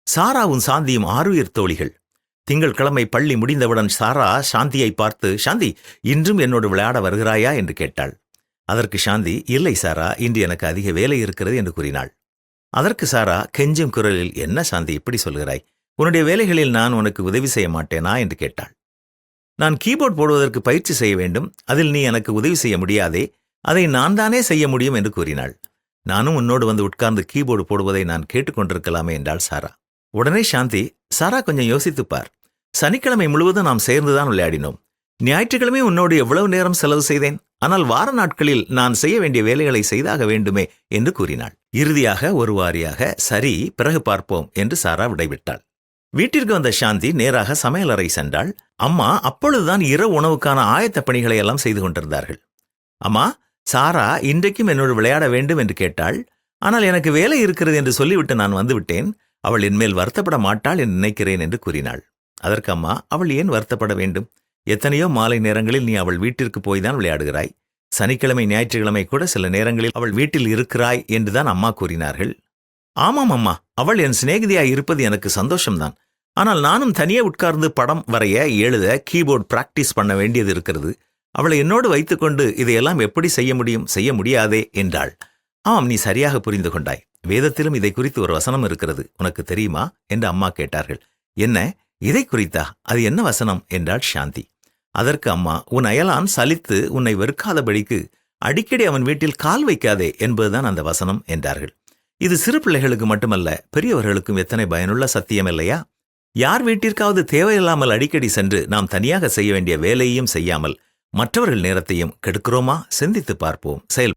சாராவும் சாந்தியும் ஆருயிர் தோழிகள். திங்கட்கிழமை பள்ளி முடிந்தவுடன் சாரா சாந்தியை பார்த்து, சாந்தி, இன்றும் என்னோடு விளையாட வருகிறாயா என்று கேட்டாள். அதற்கு சாந்தி, இல்லை சாரா, இன்று எனக்கு அதிக வேலை இருக்கிறது என்று கூறினாள். அதற்கு சாரா கெஞ்சும் குரலில், என்ன சாந்தி இப்படி சொல்கிறாய்? உன்னுடைய வேலைகளில் நான் உனக்கு உதவி செய்ய மாட்டேனா என்று கேட்டாள். நான் கீபோர்ட் போடுவதற்கு பயிற்சி செய்ய வேண்டும், அதில் நீ எனக்கு உதவி செய்ய முடியாதே, அதை நான் தானே செய்ய முடியும் என்று கூறினாள். நானும் உன்னோடு வந்து உட்கார்ந்து கீபோர்டு போடுவதை நான் கேட்டுக்கொண்டிருக்கலாமே என்றாள் சாரா. உடனே சாந்தி, சாரா கொஞ்சம் யோசித்துப்பார். சனிக்கிழமை முழுவதும் நாம் சேர்ந்துதான் விளையாடினோம். ஞாயிற்றுக்கிழமை உன்னோடு எவ்வளவு நேரம் செலவு செய்தேன். ஆனால் வார நாட்களில் நான் செய்ய வேண்டிய வேலைகளை செய்தாக வேண்டுமே என்று கூறினாள். இறுதியாக ஒரு வாரியாக, சரி, பிறகு பார்ப்போம் என்று சாரா விடைவிட்டாள். வீட்டிற்கு வந்த சாந்தி நேராக சமையலறை சென்றாள். அம்மா அப்பொழுதுதான் இரவு உணவுக்கான ஆயத்த பணிகளை எல்லாம் செய்து கொண்டிருந்தார்கள். அம்மா, சாரா இன்றைக்கும் என்னோடு விளையாட வேண்டும் என்று கேட்டாள். ஆனால் எனக்கு வேலை இருக்கிறது என்று சொல்லிவிட்டு நான் வந்துவிட்டேன். அவள் என்மேல் வருத்தப்பட மாட்டாள் என்று நினைக்கிறேன் என்று கூறினாள். அதற்கு அம்மா, அவள் ஏன் வருத்தப்பட வேண்டும்? எத்தனையோ மாலை நேரங்களில் நீ அவள் வீட்டிற்கு போய்தான் விளையாடுகிறாய். சனிக்கிழமை ஞாயிற்றுக்கிழமை கூட சில நேரங்களில் அவள் வீட்டில் இருக்கிறாய் என்றுதான் அம்மா கூறினார்கள். ஆமாம் அம்மா, அவள் என் சிநேகிதியாய் இருப்பது எனக்கு சந்தோஷம்தான். ஆனால் நானும் தனியே உட்கார்ந்து படம் வரைய, எழுத, கீபோர்ட் பிராக்டிஸ் பண்ண வேண்டியது இருக்கிறது. அவளை என்னோடு வைத்துக்கொண்டு இதையெல்லாம் எப்படி செய்ய முடியும்? செய்ய முடியாதே என்றாள். ஆமாம், நீ சரியாக புரிந்து கொண்டாய். வேதத்திலும் இதை குறித்து ஒரு வசனம் இருக்கிறது, உனக்கு தெரியுமா என்று அம்மா கேட்டார்கள். என்ன, இதை குறித்தா? அது என்ன வசனம் என்றாள் சாந்தி. அதற்கு அம்மா, உன் அயலான் சலித்து உன்னை வெறுக்காதபடிக்கு அடிக்கடி அவன் வீட்டில் கால் வைக்காதே என்பதுதான் அந்த வசனம் என்றார்கள். இது சிறு பிள்ளைகளுக்கு மட்டுமல்ல, பெரியவர்களுக்கும் எத்தனை பயனுள்ள சத்தியம் இல்லையா? யார் வீட்டிற்காவது தேவையில்லாமல் அடிக்கடி சென்று நாம் தனியாக செய்ய வேண்டிய வேலையையும் செய்யாமல் மற்றவர்கள் நேரத்தையும் கெடுக்கிறோமா? சிந்தித்து பார்ப்போம். செயல்